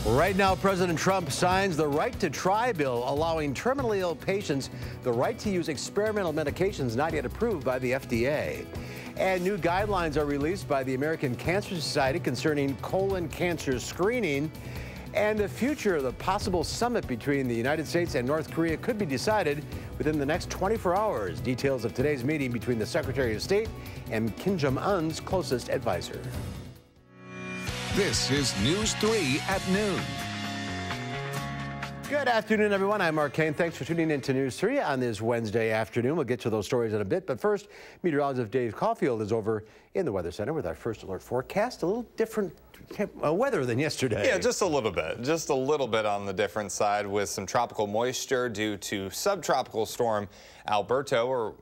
Right now, President Trump signs the Right to Try bill, allowing terminally ill patients the right to use experimental medications not yet approved by the FDA. And new guidelines are released by the American Cancer Society concerning colon cancer screening. And the future of the possible summit between the United States and North Korea could be decided within the next 24 hours. Details of today's meeting between the Secretary of State and Kim Jong-un's closest advisor. This is News 3 at noon. Good afternoon, everyone. I'm Mark Kane. Thanks for tuning in to News 3 on this Wednesday afternoon. We'll get to those stories in a bit. But first, meteorologist Dave Caulfield is over in the Weather Center with our first alert forecast. A little different weather than yesterday. Yeah, just a little bit. Just a little bit on the different side with some tropical moisture due to subtropical storm Alberto, or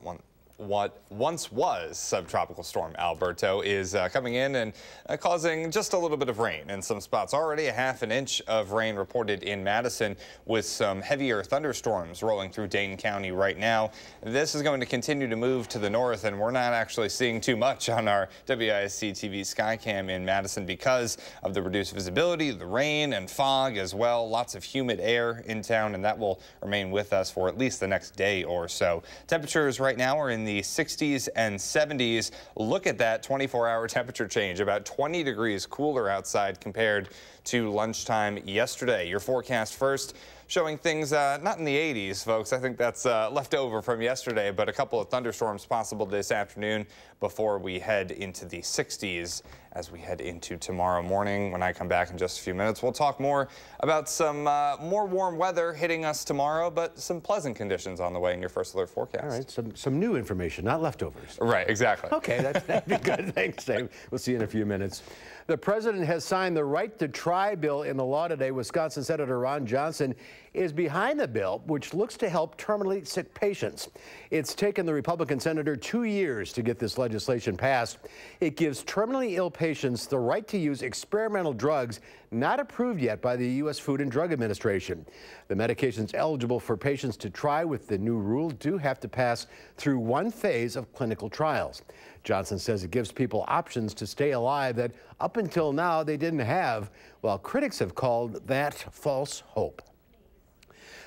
what once was subtropical storm Alberto, is coming in and causing just a little bit of rain in some spots. Already a ½ an inch of rain reported in Madison, with some heavier thunderstorms rolling through Dane County right now. This is going to continue to move to the north, and we're not actually seeing too much on our WISC-TV Skycam in Madison because of the reduced visibility, the rain and fog as well. Lots of humid air in town, and that will remain with us for at least the next day or so. Temperatures right now are in the 60s and 70s. Look at that 24-hour temperature change, about 20 degrees cooler outside compared to lunchtime yesterday. Your forecast first, showing things not in the 80s, folks. I think that's left over from yesterday, but a couple of thunderstorms possible this afternoon before we head into the 60s as we head into tomorrow morning. When I come back in just a few minutes, we'll talk more about some more warm weather hitting us tomorrow, but some pleasant conditions on the way in your first alert forecast. All right, some new information, not leftovers. Right, exactly. Okay, that'd be good. Thanks, Dave. We'll see you in a few minutes. The president has signed the Right to Try bill into law today. Wisconsin Senator Ron Johnson is behind the bill, which looks to help terminally sick patients. It's taken the Republican senator 2 years to get this legislation passed. It gives terminally ill patients the right to use experimental drugs not approved yet by the U.S. Food and Drug Administration. The medications eligible for patients to try with the new rule do have to pass through one phase of clinical trials. Johnson says it gives people options to stay alive that up until now they didn't have, while critics have called that false hope.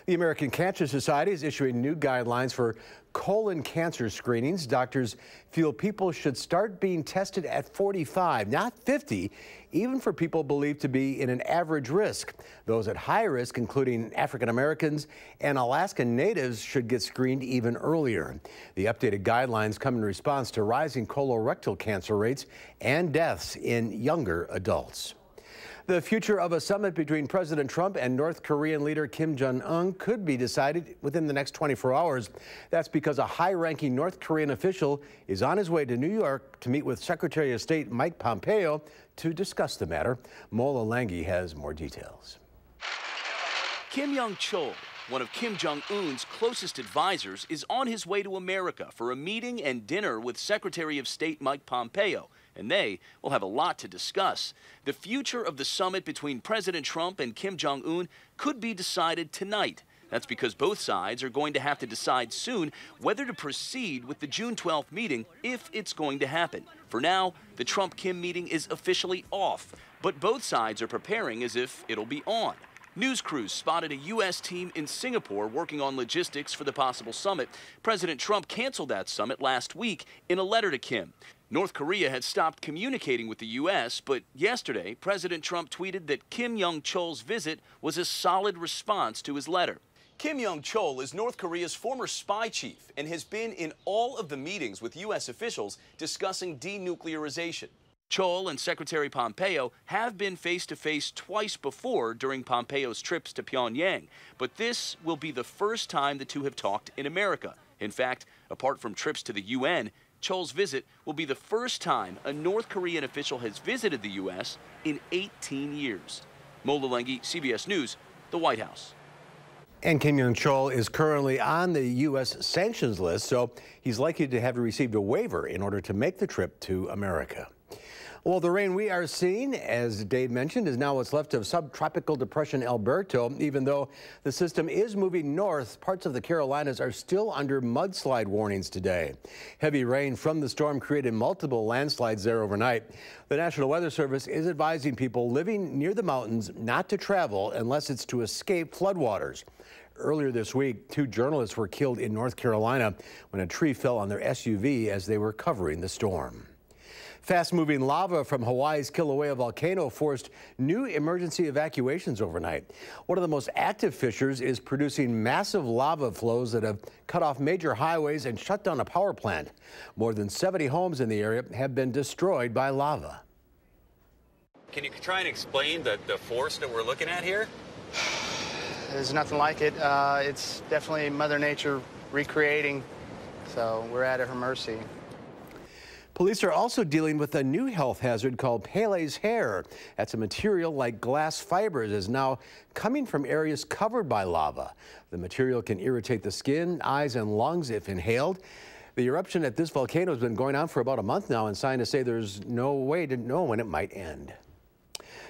The American Cancer Society is issuing new guidelines for colon cancer screenings. Doctors feel people should start being tested at 45, not 50, even for people believed to be in an average risk. Those at high risk, including African Americans and Alaskan Natives, should get screened even earlier. The updated guidelines come in response to rising colorectal cancer rates and deaths in younger adults. The future of a summit between President Trump and North Korean leader Kim Jong-un could be decided within the next 24 hours. That's because a high-ranking North Korean official is on his way to New York to meet with Secretary of State Mike Pompeo to discuss the matter. Mola Langhi has more details. Kim Young-chol, one of Kim Jong-un's closest advisors, is on his way to America for a meeting and dinner with Secretary of State Mike Pompeo, and they will have a lot to discuss. The future of the summit between President Trump and Kim Jong-un could be decided tonight. That's because both sides are going to have to decide soon whether to proceed with the June 12th meeting, if it's going to happen. For now, the Trump-Kim meeting is officially off, but both sides are preparing as if it'll be on. News crews spotted a U.S. team in Singapore working on logistics for the possible summit. President Trump canceled that summit last week in a letter to Kim. North Korea had stopped communicating with the U.S., but yesterday, President Trump tweeted that Kim Young-chol's visit was a solid response to his letter. Kim Young-chol is North Korea's former spy chief and has been in all of the meetings with U.S. officials discussing denuclearization. Chol and Secretary Pompeo have been face-to-face twice before during Pompeo's trips to Pyongyang, but this will be the first time the two have talked in America. In fact, apart from trips to the UN, Chol's visit will be the first time a North Korean official has visited the U.S. in 18 years. Mola Langhi, CBS News, the White House. And Kim Young-chol is currently on the U.S. sanctions list, so he's likely to have received a waiver in order to make the trip to America. Well, the rain we are seeing, as Dave mentioned, is now what's left of subtropical depression Alberto. Even though the system is moving north, parts of the Carolinas are still under mudslide warnings today. Heavy rain from the storm created multiple landslides there overnight. The National Weather Service is advising people living near the mountains not to travel unless it's to escape floodwaters. Earlier this week, 2 journalists were killed in North Carolina when a tree fell on their SUV as they were covering the storm. Fast-moving lava from Hawaii's Kilauea volcano forced new emergency evacuations overnight. One of the most active fissures is producing massive lava flows that have cut off major highways and shut down a power plant. More than 70 homes in the area have been destroyed by lava. Can you try and explain the force that we're looking at here? There's nothing like it. It's definitely Mother Nature recreating, so we're at her mercy. Police are also dealing with a new health hazard called Pele's hair. That's a material like glass fibers is now coming from areas covered by lava. The material can irritate the skin, eyes, and lungs if inhaled. The eruption at this volcano has been going on for about a month now, and scientists say there's no way to know when it might end.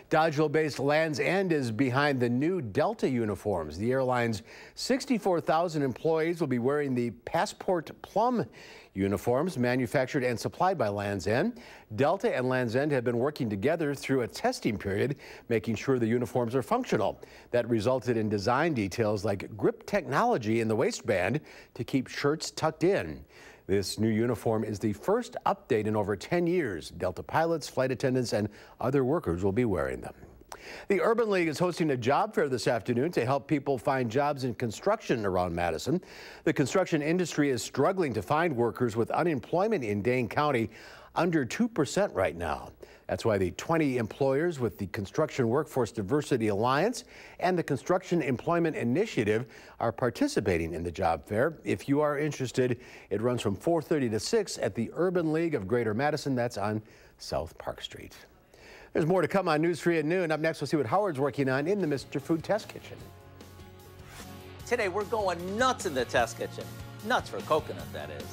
Dodgeville-based Land's End is behind the new Delta uniforms. The airline's 64,000 employees will be wearing the Passport Plum uniforms manufactured and supplied by Land's End. Delta and Land's End have been working together through a testing period, making sure the uniforms are functional. That resulted in design details like grip technology in the waistband to keep shirts tucked in. This new uniform is the first update in over 10 years. Delta pilots, flight attendants, and other workers will be wearing them. The Urban League is hosting a job fair this afternoon to help people find jobs in construction around Madison. The construction industry is struggling to find workers with unemployment in Dane County under 2% right now. That's why the 20 employers with the Construction Workforce Diversity Alliance and the Construction Employment Initiative are participating in the job fair. If you are interested, it runs from 4:30 to 6 at the Urban League of Greater Madison. That's on South Park Street. There's more to come on News 3 at noon. Up next, we'll see what Howard's working on in the Mr. Food Test Kitchen. Today, we're going nuts in the test kitchen. Nuts for coconut, that is.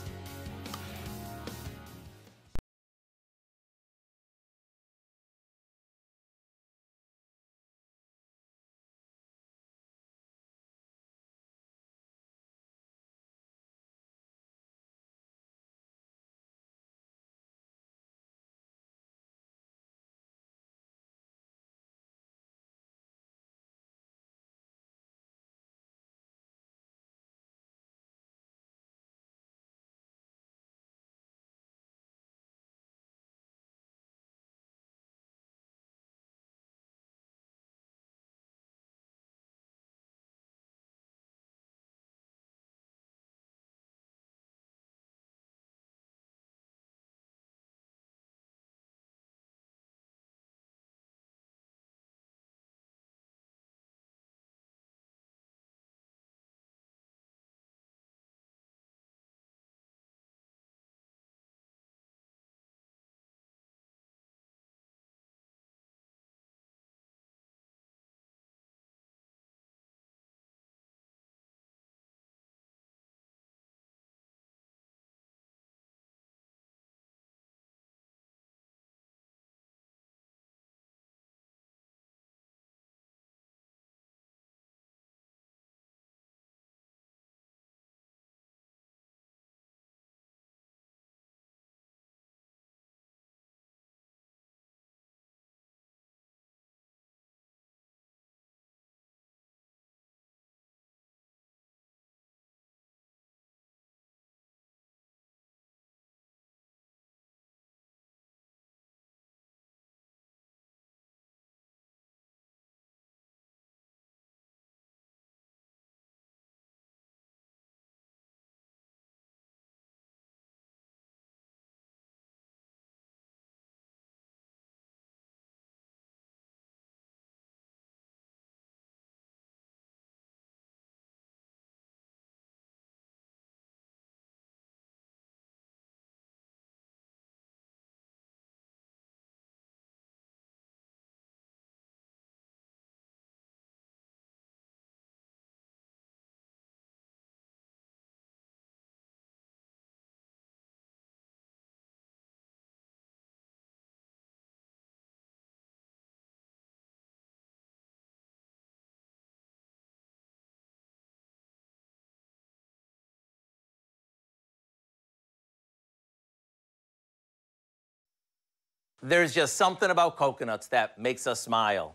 There's just something about coconuts that makes us smile.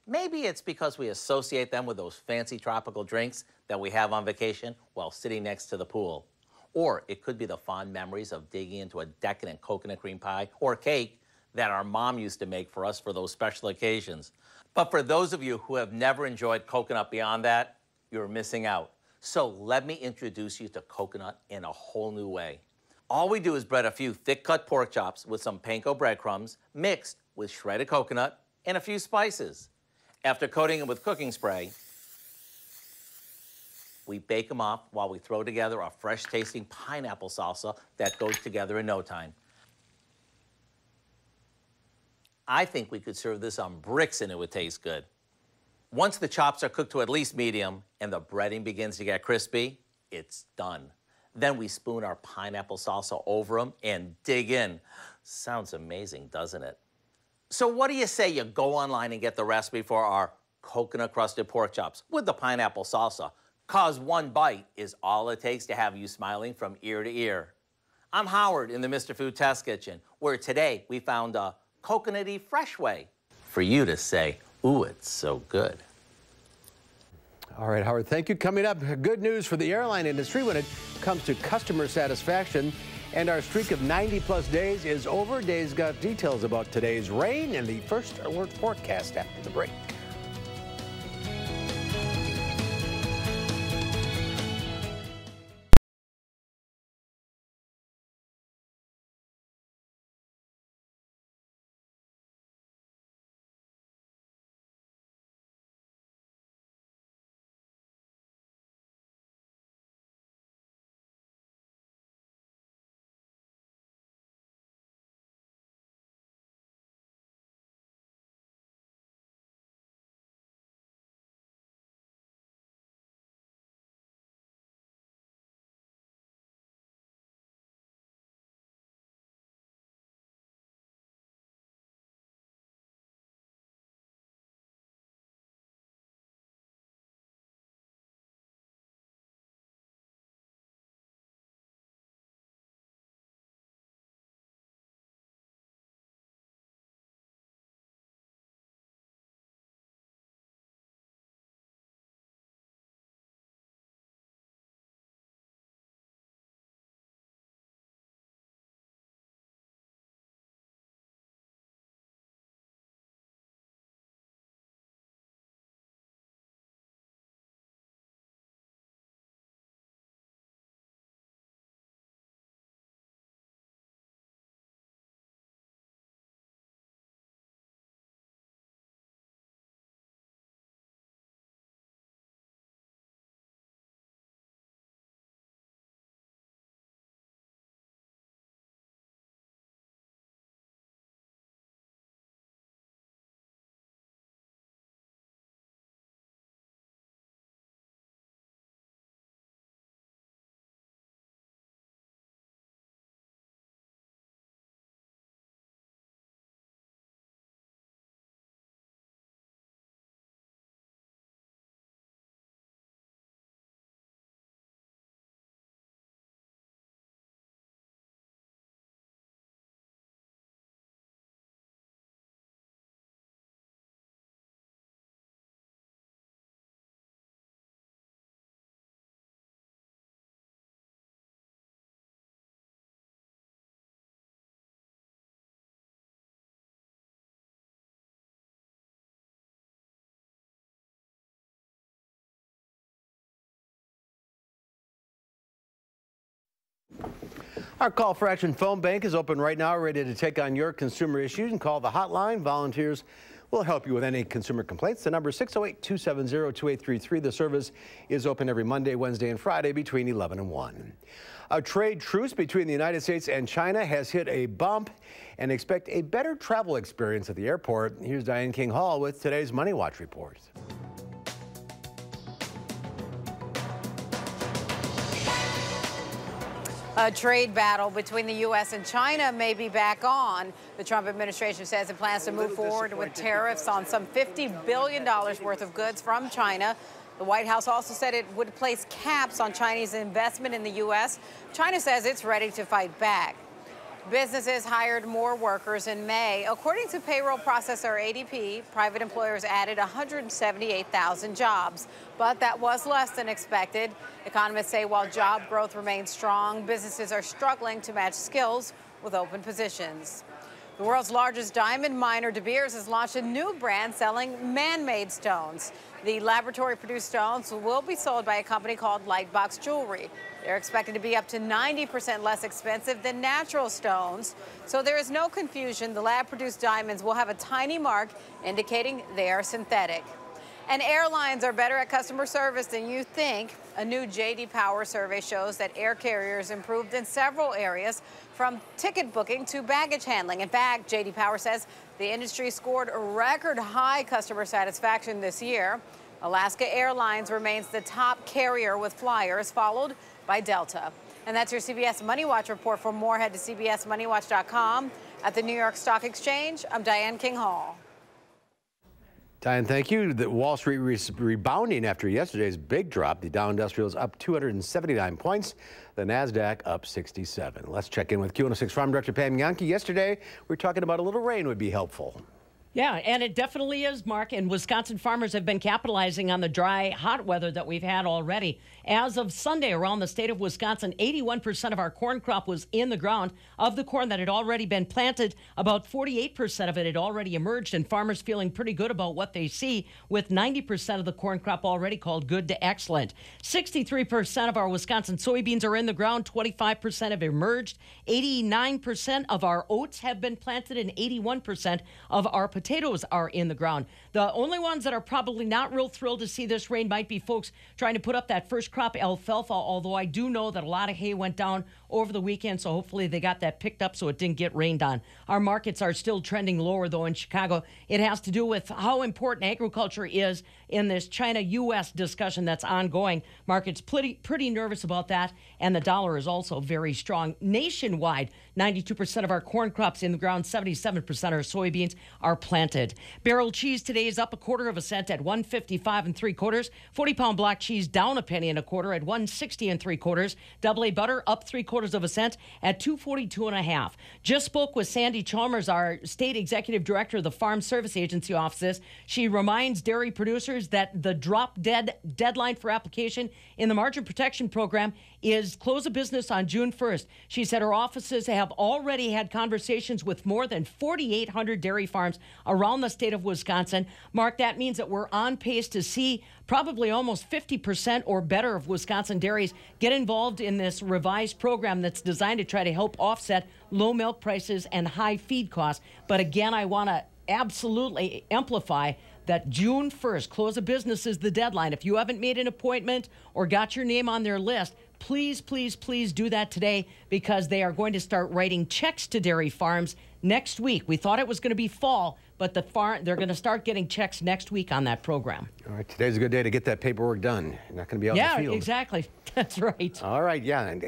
Maybe it's because we associate them with those fancy tropical drinks that we have on vacation while sitting next to the pool. Or it could be the fond memories of digging into a decadent coconut cream pie or cake that our mom used to make for us for those special occasions. But for those of you who have never enjoyed coconut beyond that, you're missing out. So let me introduce you to coconut in a whole new way. All we do is bread a few thick-cut pork chops with some panko breadcrumbs mixed with shredded coconut and a few spices. After coating them with cooking spray, we bake them off while we throw together a fresh-tasting pineapple salsa that goes together in no time. I think we could serve this on bricks and it would taste good. Once the chops are cooked to at least medium and the breading begins to get crispy, it's done. Then we spoon our pineapple salsa over them and dig in. Sounds amazing, doesn't it? So what do you say you go online and get the recipe for our coconut-crusted pork chops with the pineapple salsa? 'Cause one bite is all it takes to have you smiling from ear to ear. I'm Howard in the Mr. Food Test Kitchen, where today we found a coconutty fresh way for you to say, ooh, it's so good. All right, Howard, thank you. Coming up, good news for the airline industry when it comes to customer satisfaction. And our streak of 90-plus days is over. Dave's got details about today's rain and the first alert forecast after the break. Our call for action phone bank is open right now, ready to take on your consumer issues and call the hotline. Volunteers will help you with any consumer complaints. The number is 608-270-2833. The service is open every Monday, Wednesday, and Friday between 11 and 1. A trade truce between the United States and China has hit a bump, and expect a better travel experience at the airport. Here's Diane King Hall with today's Money Watch report. A trade battle between the U.S. and China may be back on. The Trump administration says it plans to move forward with tariffs on some $50 billion worth of goods from China. The White House also said it would place caps on Chinese investment in the U.S. China says it's ready to fight back. Businesses hired more workers in May. According to payroll processor ADP, private employers added 178,000 jobs, but that was less than expected. Economists say while job growth remains strong, businesses are struggling to match skills with open positions. The world's largest diamond miner, De Beers, has launched a new brand selling man-made stones. The laboratory-produced stones will be sold by a company called Lightbox Jewelry. They're expected to be up to 90% less expensive than natural stones. So there is no confusion. The lab-produced diamonds will have a tiny mark indicating they are synthetic. And airlines are better at customer service than you think. A new J.D. Power survey shows that air carriers improved in several areas, from ticket booking to baggage handling. In fact, J.D. Power says the industry scored record high customer satisfaction this year. Alaska Airlines remains the top carrier with flyers, followed by Delta. And that's your CBS Money Watch report. For more, head to cbsmoneywatch.com. At the New York Stock Exchange, I'm Diane King Hall. Diane, thank you. The Wall Street rebounding after yesterday's big drop. The Dow Industrial is up 279 points. The NASDAQ up 67. Let's check in with Q106 Farm Director Pam Yankee. Yesterday, we were talking about a little rain would be helpful. Yeah, and it definitely is, Mark. And Wisconsin farmers have been capitalizing on the dry, hot weather that we've had already. As of Sunday, around the state of Wisconsin, 81% of our corn crop was in the ground. Of the corn that had already been planted, about 48% of it had already emerged, and farmers feeling pretty good about what they see, with 90% of the corn crop already called good to excellent. 63% of our Wisconsin soybeans are in the ground, 25% have emerged, 89% of our oats have been planted, and 81% of our potatoes are in the ground. The only ones that are probably not real thrilled to see this rain might be folks trying to put up that first crop alfalfa, although I do know that a lot of hay went down over the weekend, so hopefully they got that picked up so it didn't get rained on. Our markets are still trending lower, though, in Chicago. It has to do with how important agriculture is in this China-U.S. discussion that's ongoing. Markets pretty nervous about that, and the dollar is also very strong. Nationwide, 92% of our corn crops in the ground, 77% of our soybeans are planted. Barrel cheese today is up 1/4 cent at 155 3/4. 40-pound block cheese down 1 penny and 1/4 at 160 3/4. Double A butter up 3/4 cent at 242 1/2. Just spoke with Sandy Chalmers, our state executive director of the Farm Service Agency offices. She reminds dairy producers that the drop-dead deadline for application in the margin protection program is close of business on June 1st. She said her offices have already had conversations with more than 4,800 dairy farms around the state of Wisconsin. Mark, that means that we're on pace to see probably almost 50% or better of Wisconsin dairies get involved in this revised program that's designed to try to help offset low milk prices and high feed costs. But again, I want to absolutely amplify that June 1st, close of business, is the deadline. If you haven't made an appointment or got your name on their list, please, please, please do that today, because they are going to start writing checks to dairy farms next week. We thought it was going to be fall, but they're going to start getting checks next week on that program. All right, today's a good day to get that paperwork done. You're not going to be out in the field. Yeah, exactly. That's right. All right, yeah, and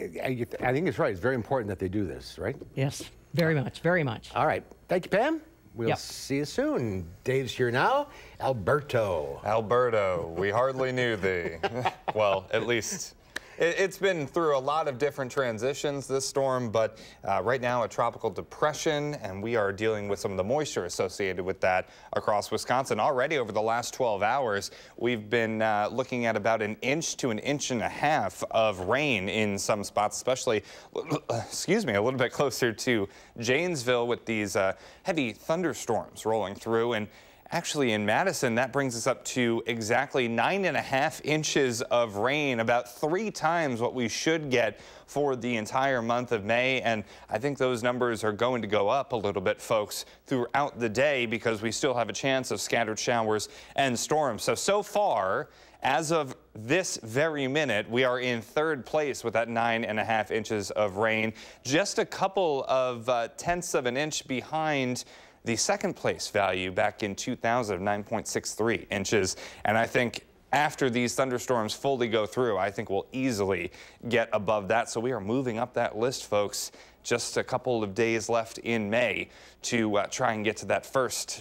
I think it's right. It's very important that they do this, right? Yes, very much, very much. All right, thank you, Pam. We'll see you soon. Dave's here now. Alberto, we hardly knew thee. Well, at least it's been through a lot of different transitions, this storm, but right now a tropical depression, and we are dealing with some of the moisture associated with that across Wisconsin. Already over the last 12 hours, we've been looking at about 1 inch to 1.5 inches of rain in some spots, especially, excuse me, a little bit closer to Janesville with these heavy thunderstorms rolling through. And actually, in Madison, that brings us up to exactly 9.5 inches of rain, about 3 times what we should get for the entire month of May. And I think those numbers are going to go up a little bit, folks, throughout the day, because we still have a chance of scattered showers and storms. So far, as of this very minute, we are in 3rd place with that 9.5 inches of rain, just a couple of tenths of an inch behind the 2nd place value back in 2000 of 9.63 inches. And I think after these thunderstorms fully go through, I think we'll easily get above that. So we are moving up that list, folks. Just a couple of days left in May to try and get to that 1st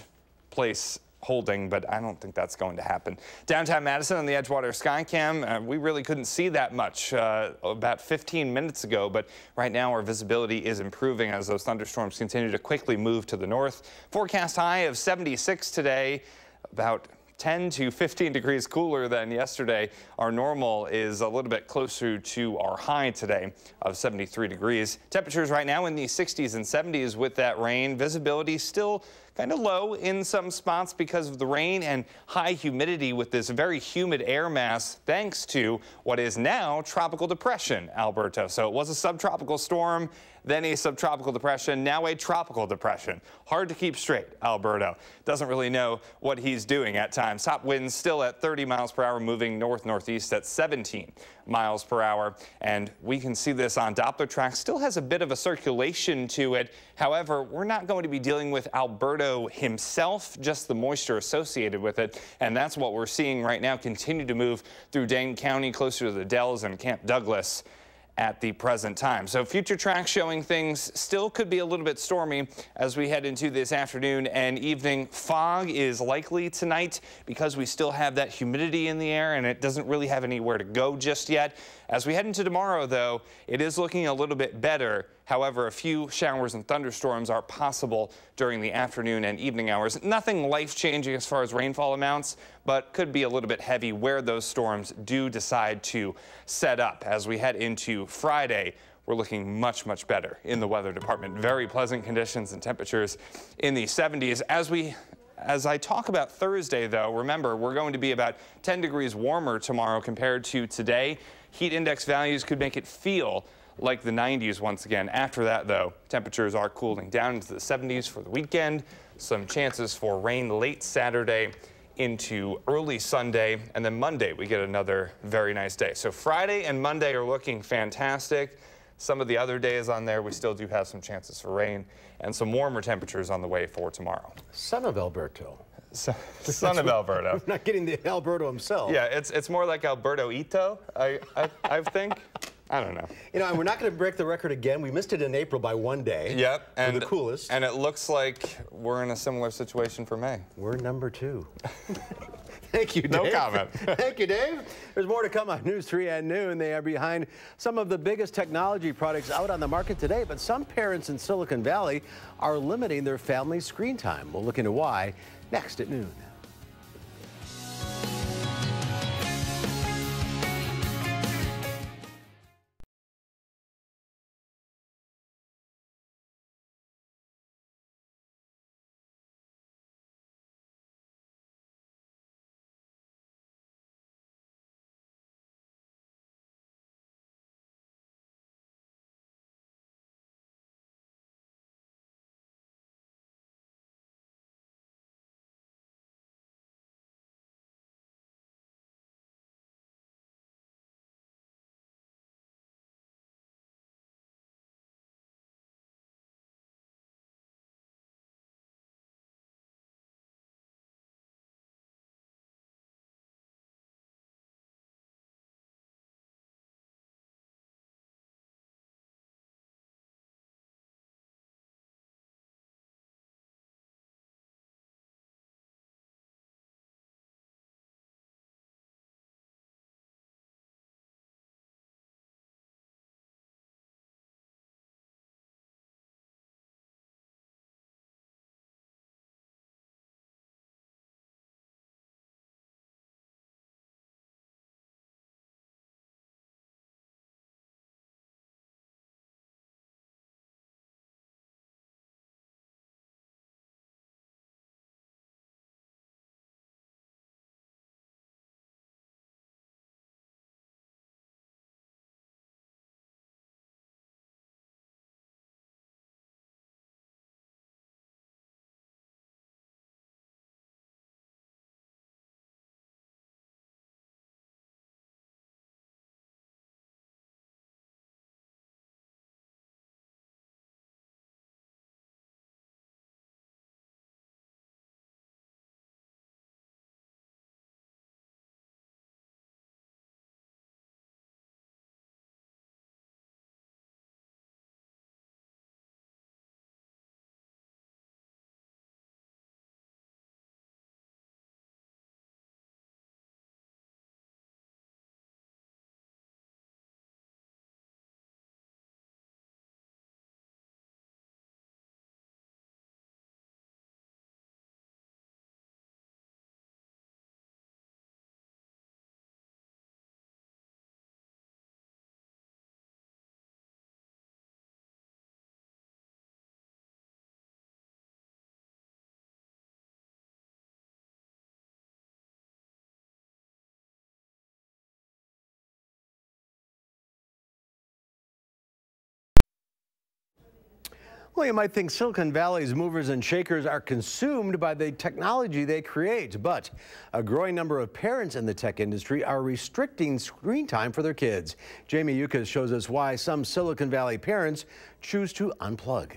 place holding, but I don't think that's going to happen. Downtown Madison on the Edgewater Skycam, we really couldn't see that much about 15 minutes ago, but right now our visibility is improving as those thunderstorms continue to quickly move to the north. Forecast high of 76 today, about 10 to 15 degrees cooler than yesterday. Our normal is a little bit closer to our high today of 73 degrees. Temperatures right now in the 60s and 70s with that rain. Visibility still kind of low in some spots because of the rain and high humidity with this very humid air mass thanks to what is now Tropical Depression Alberto. So it was a subtropical storm, then a subtropical depression, now a tropical depression. Hard to keep straight, Alberto. Doesn't really know what he's doing at times. Top winds still at 30 miles per hour, moving north-northeast at 17 miles per hour. And we can see this on Doppler track. Still has a bit of a circulation to it. However, we're not going to be dealing with Alberto himself, just the moisture associated with it. And that's what we're seeing right now continue to move through Dane County, closer to the Dells and Camp Douglas at the present time. So future tracks showing things still could be a little bit stormy as we head into this afternoon and evening. Fog is likely tonight because we still have that humidity in the air and it doesn't really have anywhere to go just yet. As we head into tomorrow, though, it is looking a little bit better. However, a few showers and thunderstorms are possible during the afternoon and evening hours. Nothing life-changing as far as rainfall amounts, but could be a little bit heavy where those storms do decide to set up. As we head into Friday, we're looking much, much better in the weather department. Very pleasant conditions and temperatures in the 70s. As I talk about Thursday, though, remember, we're going to be about 10 degrees warmer tomorrow compared to today. Heat index values could make it feel like the 90s once again. After that, though, temperatures are cooling down into the 70s for the weekend. Some chances for rain late Saturday into early Sunday, and then Monday we get another very nice day. So Friday and Monday are looking fantastic. Some of the other days on there, we still do have some chances for rain and some warmer temperatures on the way for tomorrow. Son of Alberto. Son of Alberto. I'm not getting the Alberto himself. Yeah, it's more like Alberto Ito, I think. I don't know. You know, and we're not going to break the record again. We missed it in April by one day. Yep. And the coolest. And it looks like we're in a similar situation for May. We're number 2. Thank you, Dave. No comment. Thank you, Dave. There's more to come on News 3 at noon. They are behind some of the biggest technology products out on the market today, but some parents in Silicon Valley are limiting their family screen time. We'll look into why next at noon. Well, you might think Silicon Valley's movers and shakers are consumed by the technology they create, but a growing number of parents in the tech industry are restricting screen time for their kids. Jamie Yukas shows us why some Silicon Valley parents choose to unplug.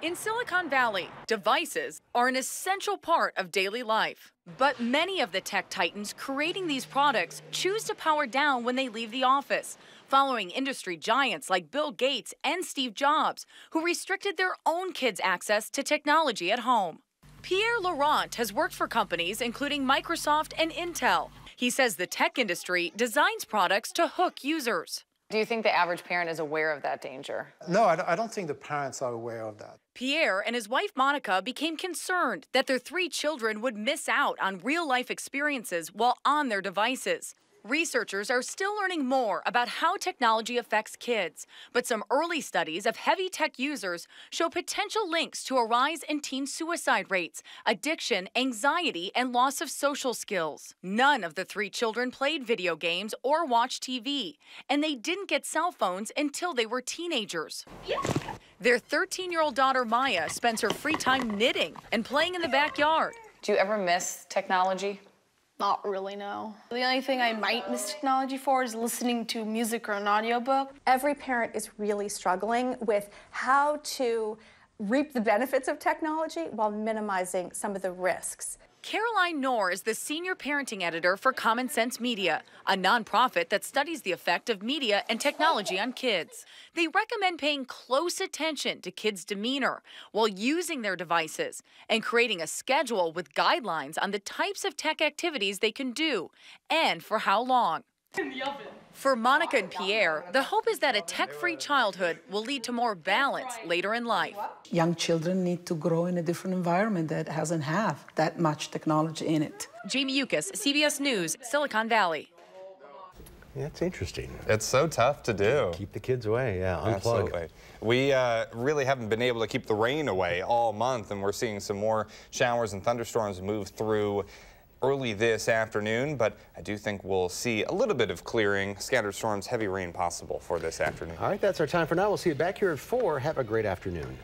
In Silicon Valley, devices are an essential part of daily life. But many of the tech titans creating these products choose to power down when they leave the office, following industry giants like Bill Gates and Steve Jobs, who restricted their own kids' access to technology at home. Pierre Laurent has worked for companies including Microsoft and Intel. He says the tech industry designs products to hook users. Do you think the average parent is aware of that danger? No, I don't think the parents are aware of that. Pierre and his wife Monica became concerned that their 3 children would miss out on real-life experiences while on their devices. Researchers are still learning more about how technology affects kids, but some early studies of heavy tech users show potential links to a rise in teen suicide rates, addiction, anxiety, and loss of social skills. None of the 3 children played video games or watched TV, and they didn't get cell phones until they were teenagers. Their 13-year-old daughter Maya spends her free time knitting and playing in the backyard. Do you ever miss technology? Not really, no. The only thing I might miss technology for is listening to music or an audiobook. Every parent is really struggling with how to reap the benefits of technology while minimizing some of the risks. Caroline Knorr is the senior parenting editor for Common Sense Media, a nonprofit that studies the effect of media and technology on kids. They recommend paying close attention to kids' demeanor while using their devices and creating a schedule with guidelines on the types of tech activities they can do and for how long. For Monica and Pierre, the hope is that a tech-free childhood will lead to more balance later in life. Young children need to grow in a different environment that doesn't have that much technology in it. Jamie Yukas, CBS News, Silicon Valley. Yeah, it's interesting. It's so tough to do. Keep the kids away, yeah, unplug. Absolutely. We really haven't been able to keep the rain away all month, and we're seeing some more showers and thunderstorms move through early this afternoon, but I do think we'll see a little bit of clearing, scattered storms, heavy rain possible for this afternoon. All right, that's our time for now. We'll see you back here at 4. Have a great afternoon.